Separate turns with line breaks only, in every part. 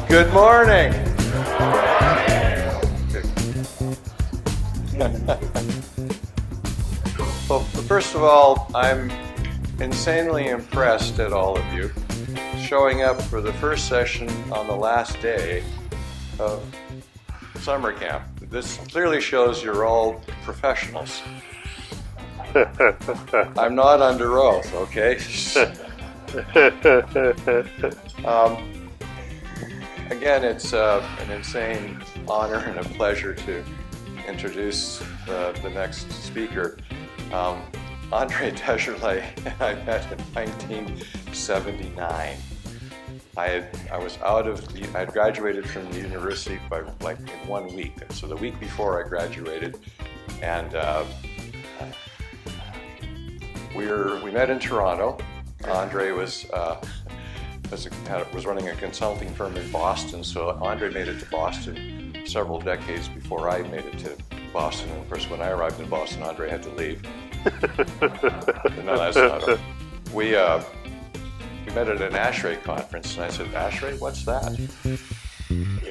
Good morning. Well, first of all, I'm insanely impressed at all of you showing up for the first session on the last day of summer camp. This clearly shows you're all professionals. I'm not under oath, okay? Again, it's an insane honor and a pleasure to introduce the next speaker. Andre Desjarlais and I met in 1979. I had graduated from the university by like in 1 week. So the week before I graduated, and we met in Toronto. Andre was running a consulting firm in Boston, so Andre made it to Boston several decades before I made it to Boston. And of course, when I arrived in Boston, Andre had to leave. No, that's not it. We met at an ASHRAE conference, and I said, "ASHRAE, what's that?"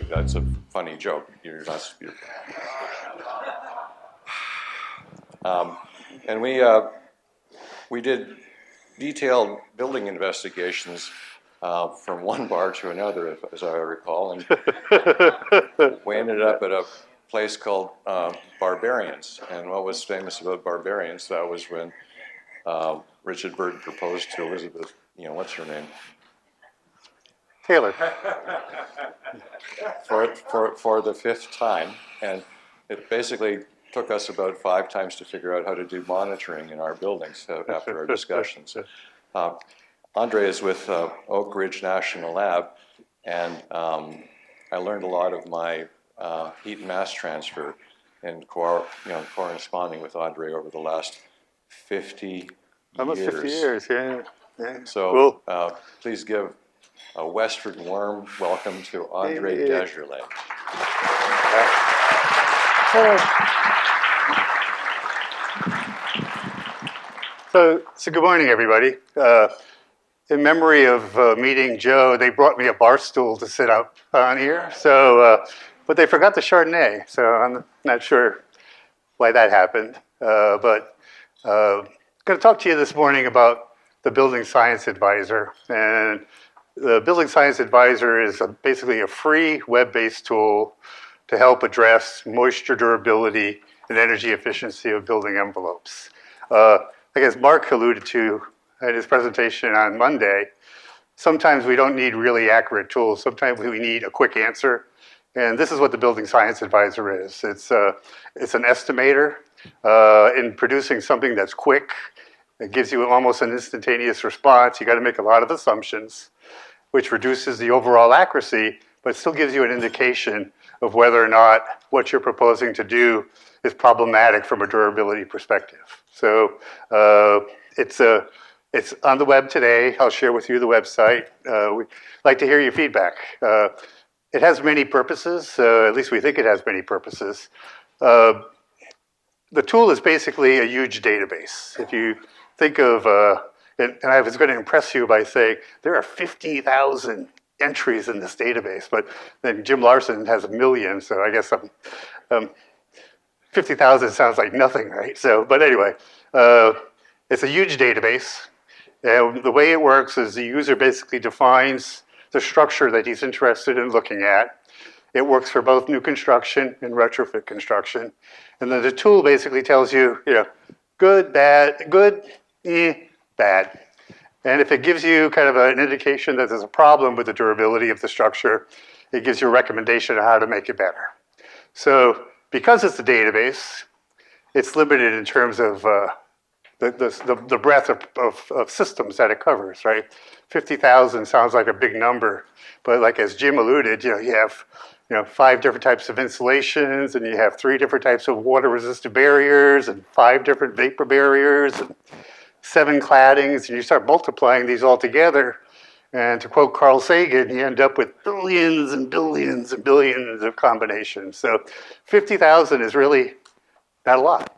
That's a funny joke. You're not. And we did detailed building investigations from one bar to another, as I recall, and we ended up at a place called Barbarians. And what was famous about Barbarians, that was when Richard Burton proposed to Elizabeth, what's her name?
Taylor.
For the fifth time. And it basically took us about 5 times to figure out how to do monitoring in our buildings after our discussions. Andre is with Oak Ridge National Lab, and I learned a lot of my heat and mass transfer and corresponding with Andre over the last 50
Almost
years.
50 years, yeah.
So
cool.
Please give a Westward warm welcome to Andre Desjarlais.
So good morning, everybody. In memory of meeting Joe, they brought me a bar stool to sit up on here. So, but they forgot the Chardonnay, so I'm not sure why that happened. But I'm going to talk to you this morning about the Building Science Advisor. And the Building Science Advisor is basically a free web-based tool to help address moisture durability and energy efficiency of building envelopes. Like as Mark alluded to in his presentation on Monday, sometimes we don't need really accurate tools. Sometimes we need a quick answer. And this is what the Building Science Advisor is. It's an estimator in producing something that's quick. It gives you almost an instantaneous response. You got to make a lot of assumptions, which reduces the overall accuracy, but still gives you an indication of whether or not what you're proposing to do is problematic from a durability perspective. So it's on the web today. I'll share with you the website. We'd like to hear your feedback. It has many purposes, at least we think it has many purposes. The tool is basically a huge database. If you think of, and I was going to impress you by saying, there are 50,000 entries in this database, but then Jim Larson has 1 million, so I guess 50,000 sounds like nothing, right? So, but anyway, it's a huge database. And the way it works is the user basically defines the structure that he's interested in looking at. It works for both new construction and retrofit construction. And then the tool basically tells you, good, bad, good, bad. And if it gives you kind of an indication that there's a problem with the durability of the structure, it gives you a recommendation on how to make it better. So because it's a database, it's limited in terms of the breadth of systems that it covers, right? 50,000 sounds like a big number, but like as Jim alluded, you have 5 different types of insulations, and you have 3 different types of water-resistant barriers, and 5 different vapor barriers, and 7 claddings, and you start multiplying these all together, and to quote Carl Sagan, you end up with billions and billions and billions of combinations. So 50,000 is really not a lot.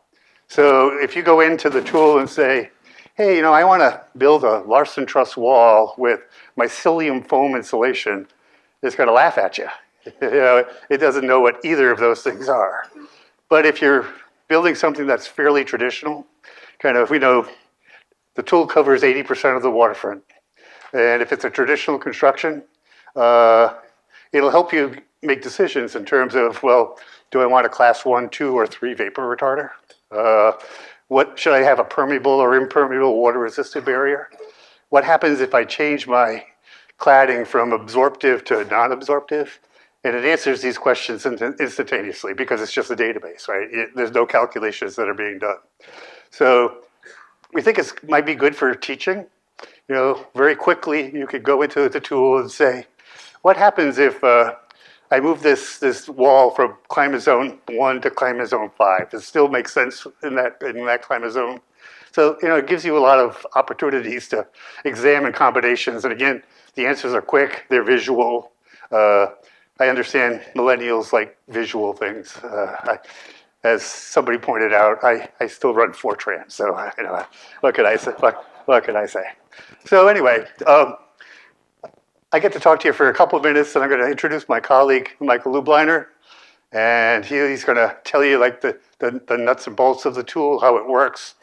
So if you go into the tool and say, hey, I want to build a Larson Truss wall with mycelium foam insulation, it's going to laugh at you. It doesn't know what either of those things are. But if you're building something that's fairly traditional, kind of, the tool covers 80% of the waterfront. And if it's a traditional construction, it'll help you make decisions in terms of, well, do I want a class 1, 2, or 3 vapor retarder? What should I have, a permeable or impermeable water-resistant barrier? What happens if I change my cladding from absorptive to non-absorptive? And it answers these questions instantaneously because it's just a database, right? There's no calculations that are being done. So we think it might be good for teaching. Very quickly you could go into the tool and say, what happens if I move this wall from climate zone 1 to climate zone 5? It still makes sense in that climate zone. So, it gives you a lot of opportunities to examine combinations. And again, the answers are quick, they're visual. I understand millennials like visual things. As somebody pointed out, I still run Fortran, so what can I say? What can I say? So anyway, I get to talk to you for a couple of minutes, and I'm going to introduce my colleague, Michael Lubliner, and he's going to tell you like the nuts and bolts of the tool, how it works.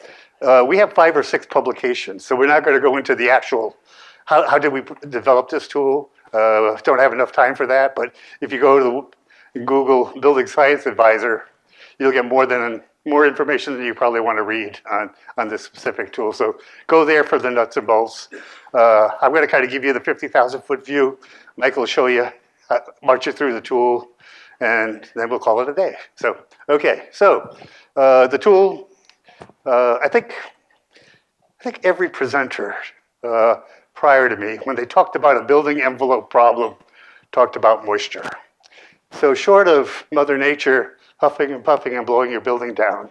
We have 5 or 6 publications, so we're not going to go into the actual how did we develop this tool. Don't have enough time for that, but if you go to Google Building Science Advisor, you'll get more information than you probably want to read on this specific tool. So go there for the nuts and bolts. I'm going to kind of give you the 50,000-foot view. Michael will show you, march you through the tool, and then we'll call it a day. So, okay, so the tool, I think every presenter prior to me, when they talked about a building envelope problem, talked about moisture. So short of Mother Nature huffing and puffing and blowing your building down,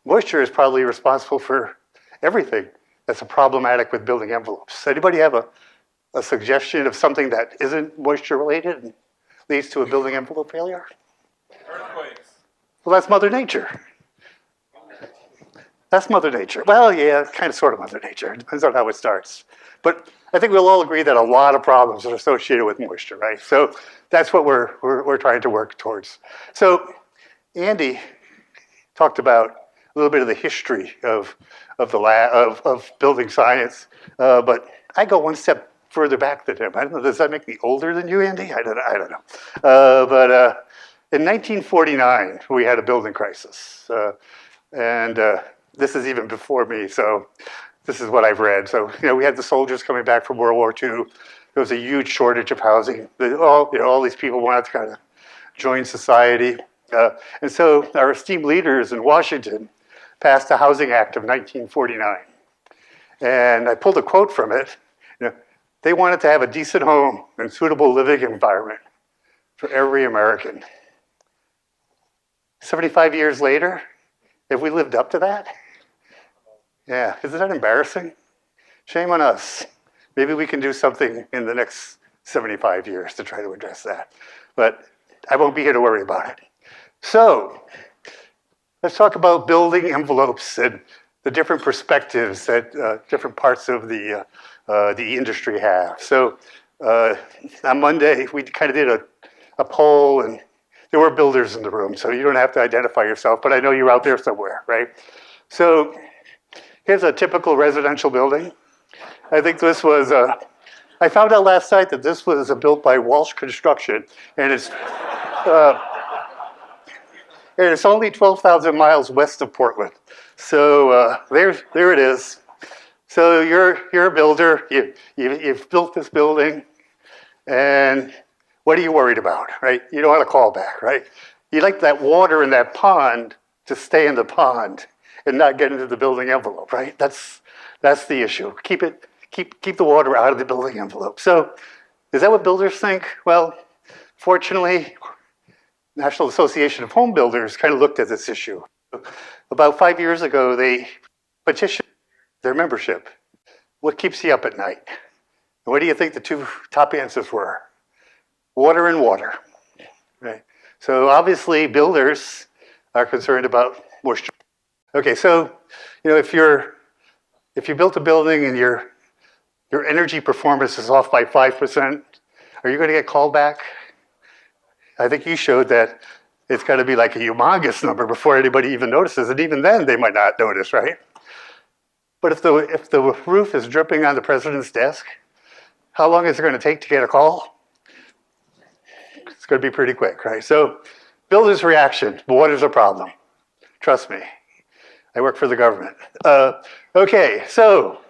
moisture is probably responsible for everything that's problematic with building envelopes. Anybody have a suggestion of something that isn't moisture related and leads to a building envelope failure?
Earthquakes.
Well, that's Mother Nature. That's Mother Nature. Well, yeah, kind of sort of Mother Nature. It depends on how it starts. But I think we'll all agree that a lot of problems are associated with moisture, right? So that's what we're trying to work towards. So Andy talked about a little bit of the history of building science, but I go one step further back than him. I don't know, does that make me older than you, Andy? I don't know. But in 1949, we had a building crisis, and this is even before me, so this is what I've read. So, we had the soldiers coming back from World War II. There was a huge shortage of housing. All these people wanted to kind of join society. And so our esteemed leaders in Washington passed the Housing Act of 1949. And I pulled a quote from it. They wanted to have a decent home and suitable living environment for every American. 75 years later, have we lived up to that? Yeah, isn't that embarrassing? Shame on us. Maybe we can do something in the next 75 years to try to address that. But I won't be here to worry about it. So, let's talk about building envelopes and the different perspectives that different parts of the industry have. So, on Monday, we kind of did a poll, and there were builders in the room, so you don't have to identify yourself, but I know you're out there somewhere, right? So, here's a typical residential building. I think this was, I found out last night that this was built by Walsh Construction, and it's only 12,000 miles west of Portland. So there it is. So you're a builder, you've built this building, and what are you worried about, right? You don't want a callback, right? You like that water in that pond to stay in the pond and not get into the building envelope, right? That's the issue. Keep the water out of the building envelope. So is that what builders think? Well, fortunately, National Association of Home Builders kind of looked at this issue. About 5 years ago, they petitioned their membership. What keeps you up at night? And what do you think the 2 top answers were? Water and water, right? So obviously builders are concerned about moisture. Okay, so if you're if you built a building and your energy performance is off by 5%, are you going to get called back? I think you showed that it's got to be like a humongous number before anybody even notices, and even then they might not notice, right? But if the roof is dripping on the president's desk, how long is it going to take to get a call? It's going to be pretty quick, right? So builder's reaction, what is the problem? Trust me, I work for the government. Okay, so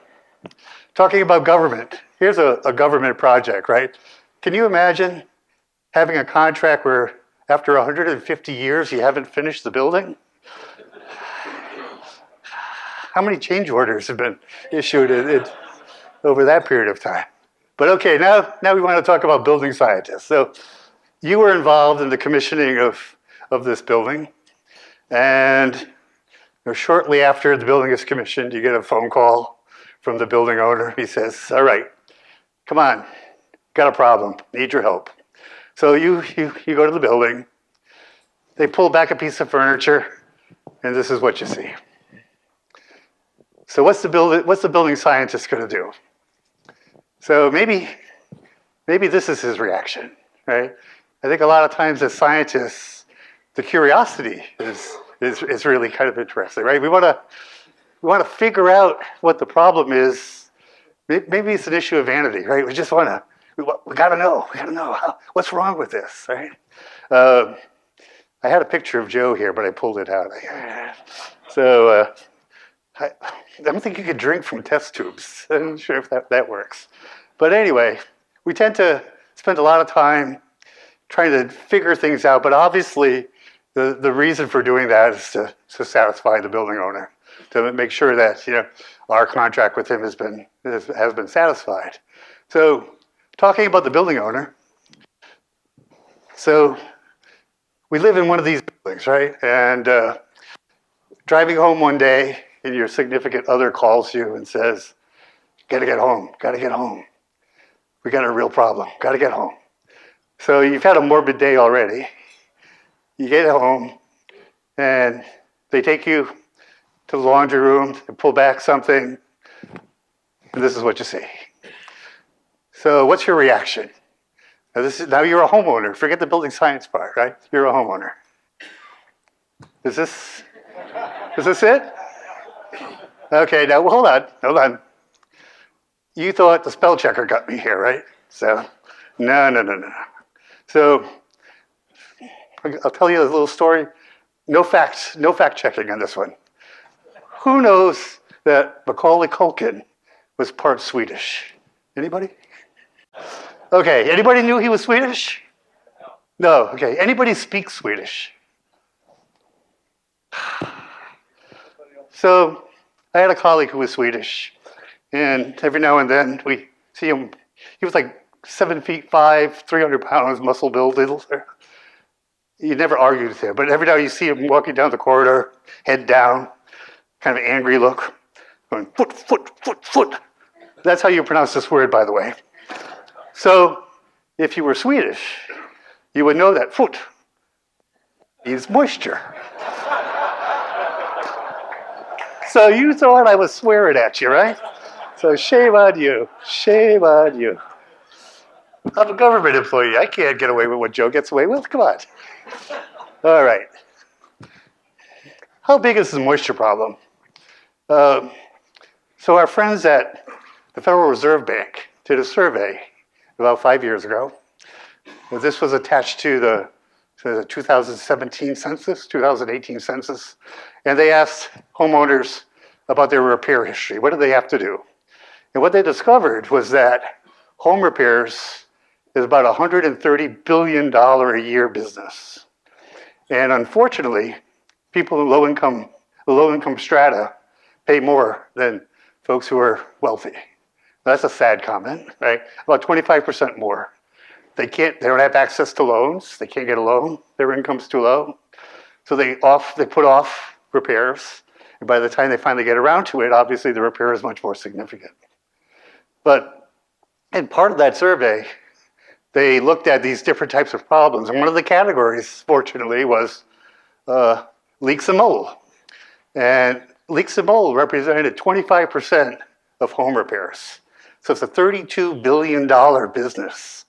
talking about government, here's a government project, right? Can you imagine having a contract where after 150 years you haven't finished the building? How many change orders have been issued over that period of time? But okay, now we want to talk about building scientists. So you were involved in the commissioning of this building, and shortly after the building is commissioned, you get a phone call from the building owner. He says, all right, come on, got a problem, need your help. So you go to the building, they pull back a piece of furniture, and this is what you see. So what's the building scientist going to do? So maybe this is his reaction, right? I think a lot of times as scientists, the curiosity is really kind of interesting, right? We want to figure out what the problem is. Maybe it's an issue of vanity, right? We just we got to know what's wrong with this, right? I had a picture of Joe here, but I pulled it out. So I don't think you could drink from test tubes. I'm not sure if that works. But anyway, we tend to spend a lot of time trying to figure things out, but obviously the reason for doing that is to satisfy the building owner, to make sure that our contract with him has been satisfied. So talking about the building owner, so we live in one of these buildings, right? And driving home one day, and your significant other calls you and says, gotta get home. We got a real problem, gotta get home. So you've had a morbid day already. You get home, and they take you to the laundry room and pull back something, and this is what you see. So what's your reaction? Now you're a homeowner. Forget the building science part, right? You're a homeowner. Is this it? Okay, now hold on. You thought the spell checker got me here, right? So, no. So, I'll tell you a little story. No fact checking on this one. Who knows that Macaulay Culkin was part Swedish? Anybody? Okay, anybody knew he was Swedish? No, okay. Anybody speak Swedish? So, I had a colleague who was Swedish, and every now and then we see him. He was like 7'5", 300 pounds, muscle build. You never argued with him, but every now you see him walking down the corridor, head down, kind of angry look, going foot. That's how you pronounce this word, by the way. So, if you were Swedish, you would know that foot means moisture. So you thought I was swearing at you, right? So shame on you. I'm a government employee. I can't get away with what Joe gets away with. Come on. All right. How big is the moisture problem? So our friends at the Federal Reserve Bank did a survey about 5 years ago. This was attached to the 2017 census, 2018 census, and they asked homeowners about their repair history. What do they have to do? And what they discovered was that home repairs is about $130 billion a year business. And unfortunately, people in low-income strata pay more than folks who are wealthy. That's a sad comment, right? About 25% more. They don't have access to loans. They can't get a loan. Their income's too low. So they put off repairs. And by the time they finally get around to it, obviously the repair is much more significant. But in part of that survey, they looked at these different types of problems. And one of the categories, fortunately, was leaks and mold. And leaks and mold represented 25% of home repairs. So it's a $32 billion business.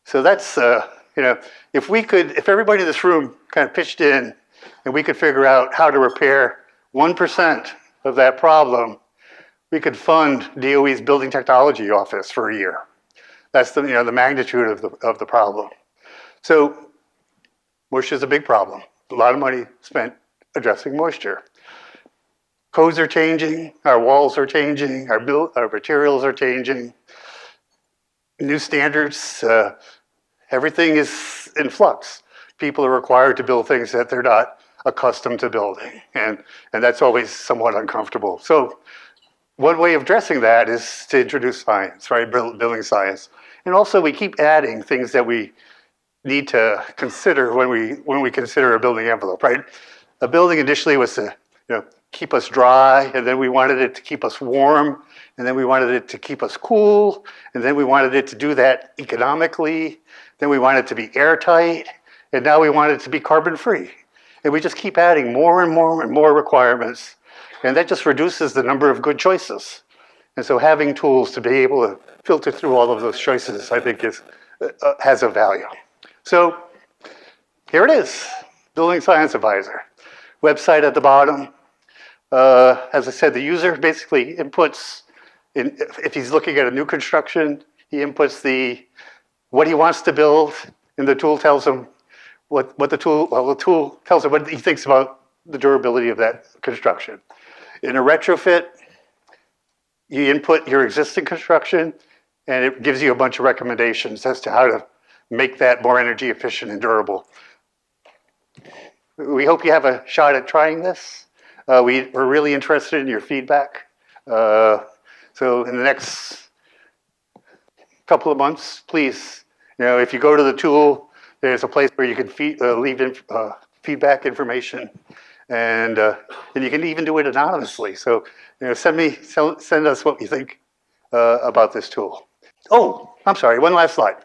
So that's, if everybody in this room kind of pitched in and we could figure out how to repair 1% of that problem, we could fund DOE's Building Technology Office for a year. That's the magnitude of the problem. So moisture is a big problem. A lot of money spent addressing moisture. Codes are changing, our walls are changing, our materials are changing. New standards, everything is in flux. People are required to build things that they're not accustomed to building, and that's always somewhat uncomfortable. So one way of addressing that is to introduce science, right? Building science. And also we keep adding things that we need to consider when we consider a building envelope, right? A building initially was to keep us dry, and then we wanted it to keep us warm, and then we wanted it to keep us cool, and then we wanted it to do that economically, then we wanted it to be airtight, and now we want it to be carbon-free. And we just keep adding more and more and more requirements, and that just reduces the number of good choices. And so having tools to be able to filter through all of those choices, I think, has a value. So here it is, Building Science Advisor. Website at the bottom. As I said, the user basically inputs, if he's looking at a new construction, he inputs what he wants to build, and the tool tells him the tool tells him what he thinks about the durability of that construction. In a retrofit, you input your existing construction, and it gives you a bunch of recommendations as to how to make that more energy efficient and durable. We hope you have a shot at trying this. We're really interested in your feedback. So in the next couple of months, please, if you go to the tool, there's a place where you can leave feedback information, and you can even do it anonymously. So send us what you think about this tool. Oh, I'm sorry, one last slide.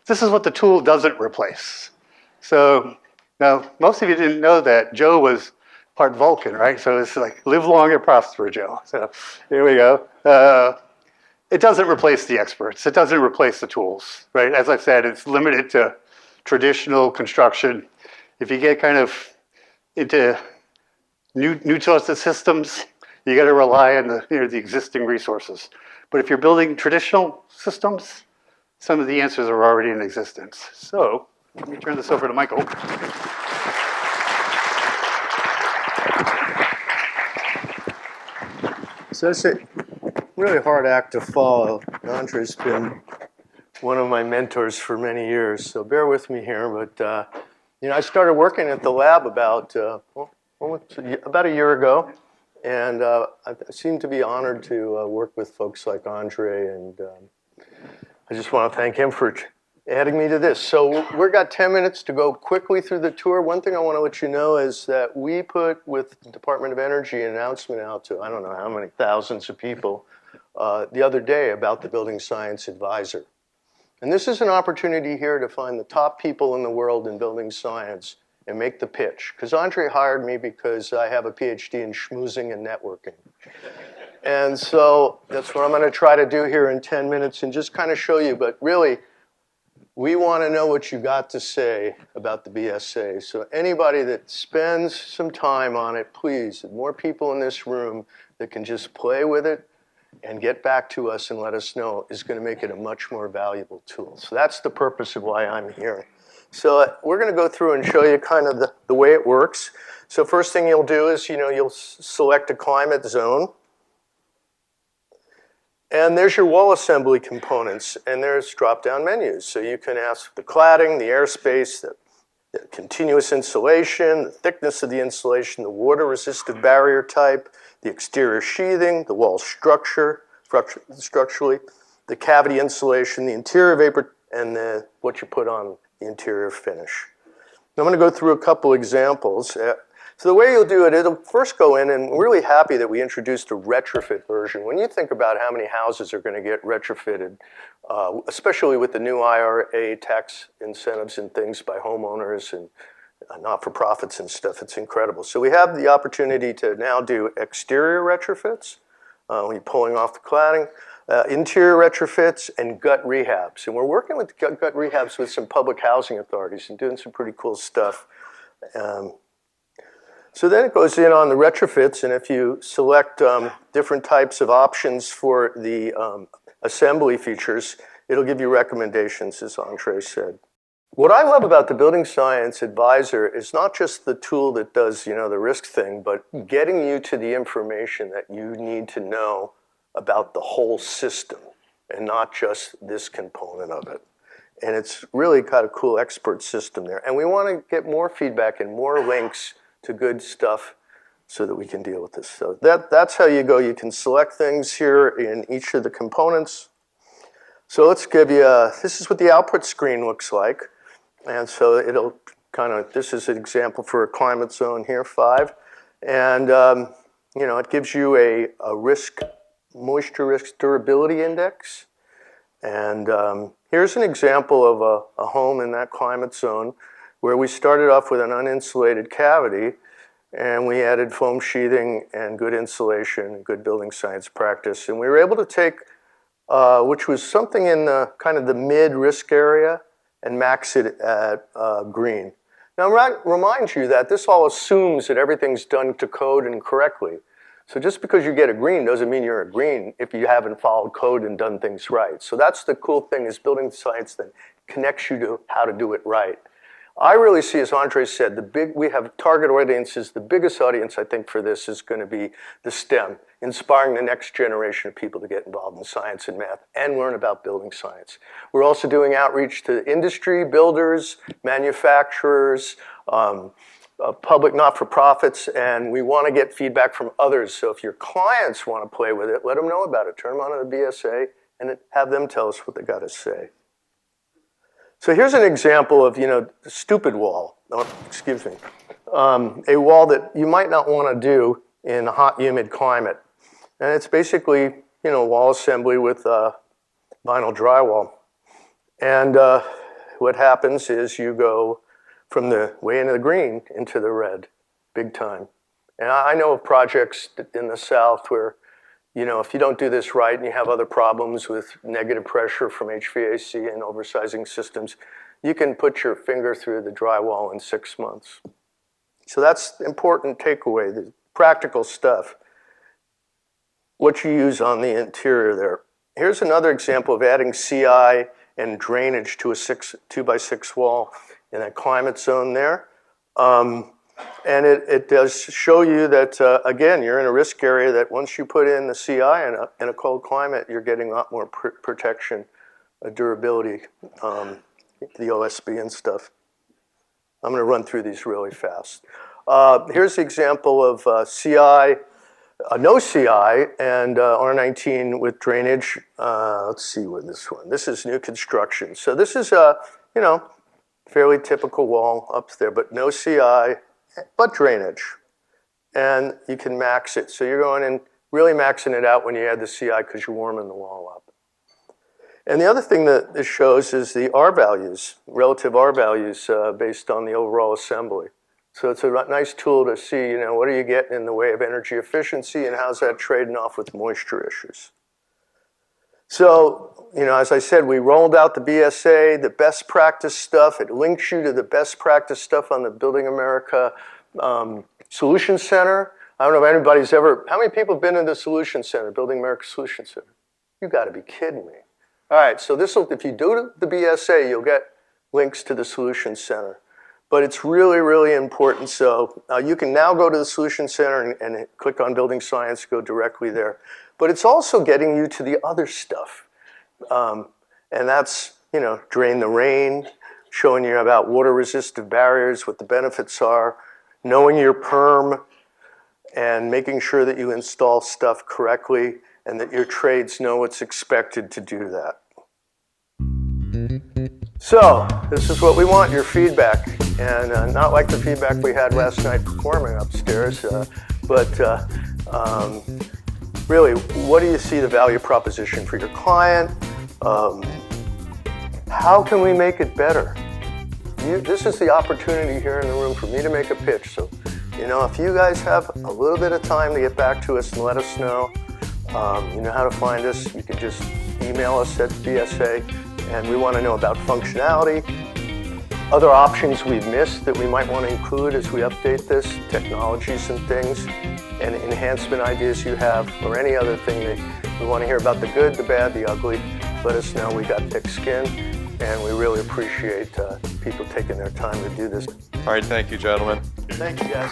This is what the tool doesn't replace. So now, most of you didn't know that Joe was part Vulcan, right? So it's like, live long and prosper, Joe. So here we go. It doesn't replace the experts. It doesn't replace the tools, right? As I said, it's limited to traditional construction. If you get kind of into new sorts of systems, you got to rely on the existing resources. But if you're building traditional systems, some of the answers are already in existence. So let me turn this over to Michael.
So it's a really hard act to follow. Andre's been one of my mentors for many years, so bear with me here. But I started working at the lab about a year ago, and I seem to be honored to work with folks like Andre, and I just want to thank him for adding me to this. So we've got 10 minutes to go quickly through the tour. One thing I want to let you know is that we put with the Department of Energy an announcement out to I don't know how many thousands of people the other day about the Building Science Advisor. And this is an opportunity here to find the top people in the world in building science and make the pitch. Because Andre hired me because I have a PhD in schmoozing and networking. And so that's what I'm going to try to do here in 10 minutes and just kind of show you. But really, we want to know what you got to say about the BSA. So anybody that spends some time on it, please, more people in this room that can just play with it and get back to us and let us know is going to make it a much more valuable tool. So that's the purpose of why I'm here. So we're going to go through and show you kind of the way it works. So first thing you'll do is, you'll select a climate zone. And there's your wall assembly components, and there's drop-down menus. So you can ask the cladding, the airspace, the continuous insulation, the thickness of the insulation, the water-resistive barrier type, the exterior sheathing, the wall structurally, the cavity insulation, the interior vapor, and what you put on the interior finish. Now I'm going to go through a couple examples. So the way you'll do it, it'll first go in, and we're really happy that we introduced a retrofit version. When you think about how many houses are going to get retrofitted, especially with the new IRA tax incentives and things by homeowners and not-for-profits and stuff. It's incredible. So we have the opportunity to now do exterior retrofits, when you're pulling off the cladding, interior retrofits, and gut rehabs. And we're working with gut rehabs with some public housing authorities and doing some pretty cool stuff. So then it goes in on the retrofits, and if you select different types of options for the assembly features, it'll give you recommendations, as Andre said. What I love about the Building Science Advisor is not just the tool that does, the risk thing, but getting you to the information that you need to know about the whole system and not just this component of it. And it's really got a cool expert system there. And we want to get more feedback and more links to good stuff so that we can deal with this. So that's how you go. You can select things here in each of the components. So let's give you this is what the output screen looks like. And so it'll this is an example for a climate zone here, 5. And, it gives you a moisture risk durability index. And here's an example of a home in that climate zone where we started off with an uninsulated cavity and we added foam sheathing and good insulation and good building science practice. And we were able to take, which was something in the kind of the mid-risk area, and max it at green. Now, remind you that this all assumes that everything's done to code and correctly. So just because you get a green doesn't mean you're a green if you haven't followed code and done things right. So that's the cool thing, is building science that connects you to how to do it right. I really see, as Andre said, we have target audiences. The biggest audience, I think, for this is going to be the STEM, inspiring the next generation of people to get involved in science and math and learn about building science. We're also doing outreach to industry, builders, manufacturers, public not-for-profits, and we want to get feedback from others. So if your clients want to play with it, let them know about it. Turn them on to the BSA and have them tell us what they got to say. So here's an example of, the stupid wall, excuse me, a wall that you might not want to do in a hot, humid climate. And it's basically, wall assembly with vinyl drywall. And what happens is you go from the way into the green into the red, big time. And I know of projects in the South where, if you don't do this right and you have other problems with negative pressure from HVAC and oversizing systems, you can put your finger through the drywall in 6 months. So that's the important takeaway, the practical stuff. What you use on the interior there. Here's another example of adding CI and drainage to a 2x6 wall in a climate zone there. And it does show you that, again, you're in a risk area that once you put in the CI in a cold climate, you're getting a lot more protection, durability, the OSB and stuff. I'm going to run through these really fast. Here's the example of CI, no CI, and R19 with drainage. Let's see what this one. This is new construction. So this is a, fairly typical wall up there, but no CI, but drainage. And you can max it. So you're going in, really maxing it out when you add the CI because you're warming the wall up. And the other thing that this shows is the R values, relative R values based on the overall assembly. So it's a nice tool to see, what are you getting in the way of energy efficiency and how's that trading off with moisture issues. So, as I said, we rolled out the BSA, the best practice stuff. It links you to the best practice stuff on the Building America Solution Center. I don't know if anybody's how many people have been in the Solution Center, Building America Solution Center? You got to be kidding me. All right, so if you do the BSA, you'll get links to the Solution Center. But it's really, really important. So you can now go to the Solution Center and click on Building Science, go directly there. But it's also getting you to the other stuff. And that's, drain the rain, showing you about water-resistive barriers, what the benefits are, knowing your perm, and making sure that you install stuff correctly and that your trades know what's expected to do that. So this is what we want, your feedback. And not like the feedback we had last night performing upstairs, but really, what do you see the value proposition for your client? How can we make it better? this is the opportunity here in the room for me to make a pitch. So, you know, if you guys have a little bit of time to get back to us and let us know, you know how to find us. You can just email us at BSA, and we want to know about functionality, other options we've missed that we might want to include as we update this, technologies and things, and enhancement ideas you have, or any other thing that we want to hear about, the good, the bad, the ugly. Let us know. We got thick skin, and we really appreciate people taking their time to do this.
All right, thank you, gentlemen.
Thank you, guys.